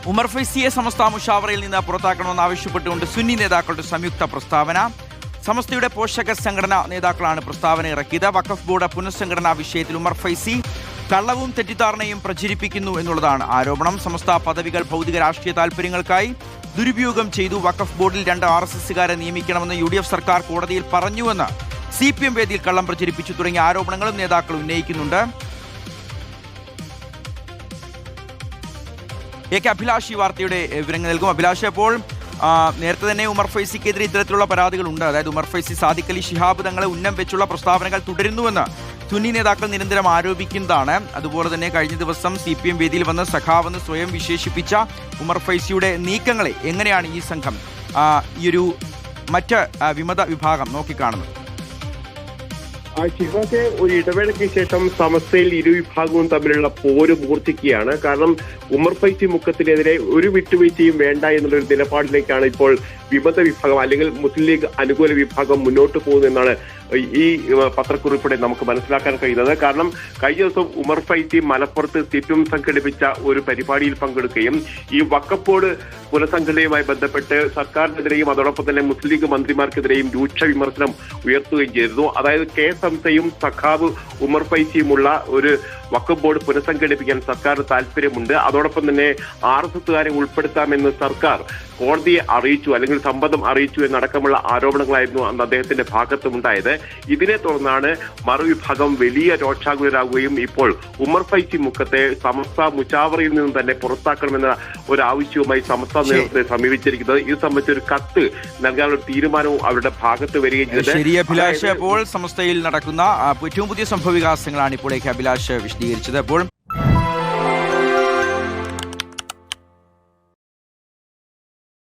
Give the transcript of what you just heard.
ഉമർ ഫൈസിയെ സമസ്ത മുഷാവറയിൽ നിന്ന് പുറത്താക്കണമെന്നാവശ്യപ്പെട്ടുകൊണ്ട് സുന്നി നേതാക്കളുടെ സംയുക്ത പ്രസ്താവന. സമസ്തയുടെ പോഷക സംഘടനാ നേതാക്കളാണ് പ്രസ്താവന ഇറക്കിയത്. വഖഫ് ബോർഡ് പുനഃസംഘടനാ വിഷയത്തിൽ ഉമർ ഫൈസി കള്ളവും തെറ്റിദ്ധാരണയും പ്രചരിപ്പിക്കുന്നു എന്നുള്ളതാണ് ആരോപണം. സമസ്ത പദവികൾ ഭൗതിക രാഷ്ട്രീയ താൽപര്യങ്ങൾക്കായി ദുരുപയോഗം ചെയ്തു. വഖഫ് ബോർഡിൽ 2 RSSകാരെ നിയമിക്കണമെന്ന് UDF സർക്കാർ കോടതിയിൽ പറഞ്ഞുവെന്ന് CPM വേദിയിൽ കള്ളം പ്രചരിപ്പിച്ചു തുടങ്ങിയ ആരോപണങ്ങളും നേതാക്കൾ ഉന്നയിക്കുന്നുണ്ട്. അഭിലാഷ് ഈ വാർത്തയുടെ വിവരങ്ങൾ നൽകും. അഭിലാഷ്, അപ്പോൾ നേരത്തെ തന്നെ ഉമർ ഫൈസിക്കെതിരെ ഇത്തരത്തിലുള്ള പരാതികളുണ്ട്. അതായത് ഉമർ ഫൈസി സാദിഖ് അലി ശിഹാബ് തങ്ങളെ ഉന്നം വെച്ചുള്ള പ്രസ്താവനകൾ തുടരുന്നുവെന്ന് സുന്നി നേതാക്കൾ നിരന്തരം ആരോപിക്കുന്നതാണ്. അതുപോലെ തന്നെ കഴിഞ്ഞ ദിവസം CPM വേദിയിൽ വന്ന് സഖാവെന്ന് സ്വയം വിശേഷിപ്പിച്ച ഉമർ ഫൈസിയുടെ നീക്കങ്ങളെ എങ്ങനെയാണ് ഈ സംഘം ഈയൊരു മറ്റ് വിമത വിഭാഗം നോക്കിക്കാണുന്നത്? ശിവത്തെ ഒരു ഇടവേളയ്ക്ക് ശേഷം സമസ്തയിൽ ഇരുവിഭാഗവും തമ്മിലുള്ള പോര് മൂർച്ഛിക്കുകയാണ്. കാരണം ഉമർ ഫൈസി മുഖത്തിനെതിരെ ഒരു വിട്ടുവീഴ്ചയും വേണ്ട എന്നുള്ളൊരു നിലപാടിലേക്കാണ് ഇപ്പോൾ വിമത വിഭാഗം അല്ലെങ്കിൽ മുസ്ലിം ലീഗ് അനുകൂല വിഭാഗം മുന്നോട്ട് പോകുന്നതെന്നാണ് ഈ പത്രക്കുറിപ്പിടെ നമുക്ക് മനസ്സിലാക്കാൻ കഴിയുന്നത്. കാരണം കഴിഞ്ഞ ദിവസം ഉമർ ഫൈസി മലപ്പുറത്ത് CPM സംഘടിപ്പിച്ച ഒരു പരിപാടിയിൽ പങ്കെടുക്കുകയും ഈ വഖഫ് ബോർഡ് പുനഃസംഘടനയുമായി ബന്ധപ്പെട്ട് സർക്കാരിനെതിരെയും അതോടൊപ്പം തന്നെ മുസ്ലിം ലീഗ് മന്ത്രിമാർക്കെതിരെയും രൂക്ഷ വിമർശനം ഉയർത്തുകയും ചെയ്തിരുന്നു. അതായത് KSMസയും സഖാവ് ഉമർ ഫൈസിയുമുള്ള ഒരു വഖഫ് ബോർഡ് പുനഃസംഘടിപ്പിക്കാൻ സർക്കാരിന് താല്പര്യമുണ്ട്. അതോടൊപ്പം തന്നെ RSSകാരെ ഉൾപ്പെടുത്താമെന്ന് സർക്കാർ കോടതിയെ അറിയിച്ചു അല്ലെങ്കിൽ സമ്മതം അറിയിച്ചു എന്നടക്കമുള്ള ആരോപണങ്ങളായിരുന്നു അന്ന് അദ്ദേഹത്തിന്റെ ഭാഗത്തുമുണ്ടായത്. ഇതിനെ തുടർന്നാണ് മറുവിഭാഗം വലിയ രോഷാകുലരാകുകയും ഇപ്പോൾ ഉമർ ഫൈസി മുഖത്തെ സമസ്ത മുഷാവറയിൽ നിന്നും തന്നെ പുറത്താക്കണമെന്ന ഒരു ആവശ്യവുമായി സമസ്ത നേതൃത്വത്തെ സമീപിച്ചിരിക്കുന്നത്. ഇത് സംബന്ധിച്ച ഒരു കത്ത് നൽകാനുള്ള തീരുമാനവും അവരുടെ ഭാഗത്ത് വരികയും ചെയ്തത്. അഭിലാഷ്, അപ്പോൾ സമസ്തയിൽ നടക്കുന്ന ഏറ്റവും പുതിയ സംഭവവികാസങ്ങളാണ് ഇപ്പോൾ അഭിലാഷ് വിശദീകരിച്ചത്. അപ്പോൾ